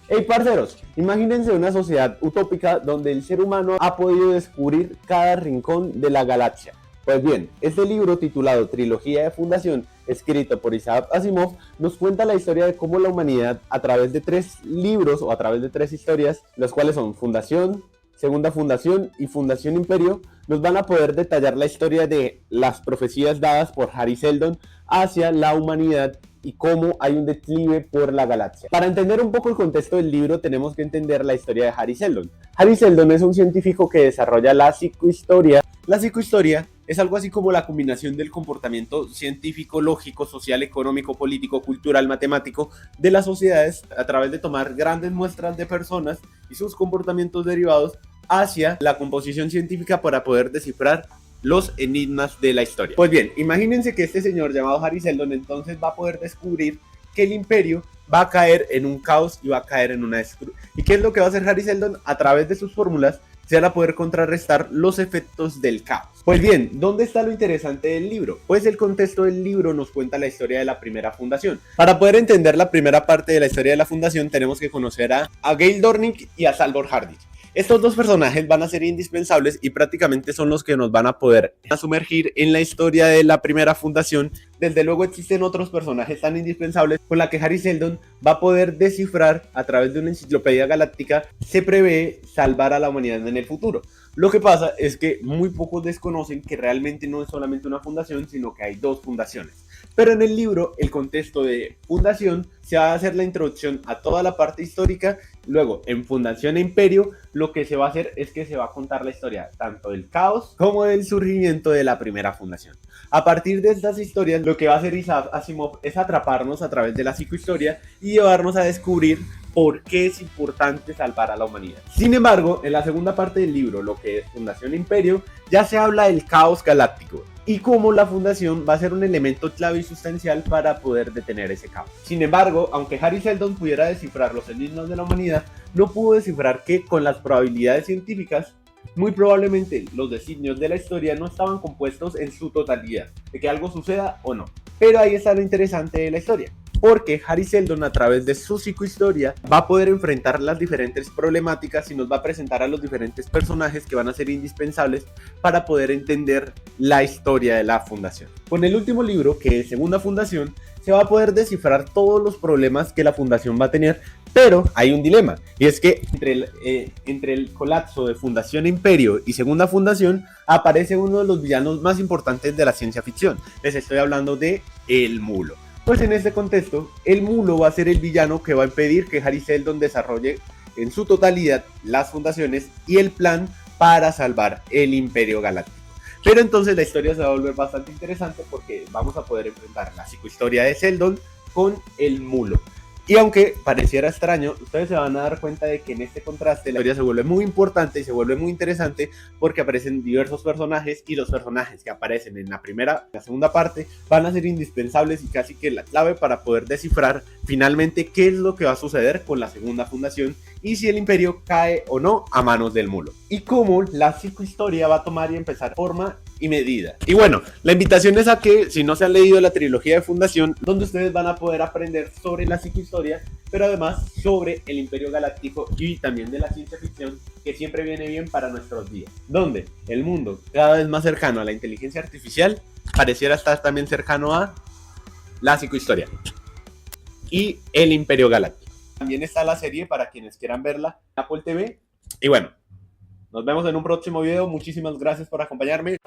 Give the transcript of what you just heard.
Hey parceros, imagínense una sociedad utópica donde el ser humano ha podido descubrir cada rincón de la galaxia. Pues bien, este libro titulado Trilogía de Fundación, escrito por Isaac Asimov, nos cuenta la historia de cómo la humanidad, a través de 3 libros o a través de 3 historias, las cuales son Fundación, Segunda Fundación y Fundación Imperio, nos van a poder detallar la historia de las profecías dadas por Hari Seldon hacia la humanidad y cómo hay un declive por la galaxia. Para entender un poco el contexto del libro tenemos que entender la historia de Hari Seldon. Hari Seldon es un científico que desarrolla la psicohistoria. La psicohistoria es algo así como la combinación del comportamiento científico, lógico, social, económico, político, cultural, matemático de las sociedades a través de tomar grandes muestras de personas y sus comportamientos derivados hacia la composición científica para poder descifrar los enigmas de la historia. Pues bien, imagínense que este señor llamado Hari Seldon entonces va a poder descubrir que el imperio va a caer en un caos y va a caer en una destrucción. ¿Y qué es lo que va a hacer Hari Seldon? A través de sus fórmulas se van a poder contrarrestar los efectos del caos. Pues bien, ¿dónde está lo interesante del libro? Pues el contexto del libro nos cuenta la historia de la primera fundación. Para poder entender la primera parte de la historia de la fundación tenemos que conocer a Gail Dornick y a Salvor Hardin. Estos 2 personajes van a ser indispensables y prácticamente son los que nos van a poder sumergir en la historia de la primera fundación. Desde luego existen otros personajes tan indispensables con la que Hari Seldon va a poder descifrar a través de una enciclopedia galáctica. Se prevé salvar a la humanidad en el futuro. Lo que pasa es que muy pocos desconocen que realmente no es solamente una fundación, sino que hay 2 fundaciones. Pero en el libro, el contexto de fundación, se va a hacer la introducción a toda la parte histórica. Luego, en Fundación e Imperio, lo que se va a hacer es que se va a contar la historia tanto del caos como del surgimiento de la primera fundación. A partir de estas historias, lo que va a hacer Isaac Asimov es atraparnos a través de la psicohistoria y llevarnos a descubrir por qué es importante salvar a la humanidad. Sin embargo, en la segunda parte del libro, lo que es Fundación e Imperio, ya se habla del caos galáctico y cómo la fundación va a ser un elemento clave y sustancial para poder detener ese caos. Sin embargo, aunque Hari Seldon pudiera descifrar los enigmas de la humanidad, no pudo descifrar que con las probabilidades científicas, muy probablemente los designios de la historia no estaban compuestos en su totalidad, de que algo suceda o no. Pero ahí está lo interesante de la historia, porque Hari Seldon a través de su psicohistoria va a poder enfrentar las diferentes problemáticas y nos va a presentar a los diferentes personajes que van a ser indispensables para poder entender la historia de la fundación. Con el último libro, que es Segunda Fundación, se va a poder descifrar todos los problemas que la fundación va a tener, pero hay un dilema, y es que entre el colapso de Fundación e Imperio y Segunda Fundación aparece uno de los villanos más importantes de la ciencia ficción. Les estoy hablando de El Mulo. Pues en este contexto, el Mulo va a ser el villano que va a impedir que Hari Seldon desarrolle en su totalidad las fundaciones y el plan para salvar el Imperio Galáctico. Pero entonces la historia se va a volver bastante interesante porque vamos a poder enfrentar la psicohistoria de Seldon con el Mulo. Y aunque pareciera extraño, ustedes se van a dar cuenta de que en este contraste la historia se vuelve muy importante y se vuelve muy interesante porque aparecen diversos personajes y los personajes que aparecen en la primera y la segunda parte van a ser indispensables y casi que la clave para poder descifrar finalmente qué es lo que va a suceder con la segunda fundación y si el imperio cae o no a manos del Mulo. Y cómo la psicohistoria va a tomar y empezar forma y medida. Y bueno, la invitación es a que si no se han leído la trilogía de Fundación, donde ustedes van a poder aprender sobre la psicohistoria, pero además sobre el Imperio Galáctico y también de la ciencia ficción, que siempre viene bien para nuestros días, donde el mundo cada vez más cercano a la inteligencia artificial pareciera estar también cercano a la psicohistoria y el Imperio Galáctico. También está la serie para quienes quieran verla en Apple TV. Y bueno, nos vemos en un próximo video. Muchísimas gracias por acompañarme.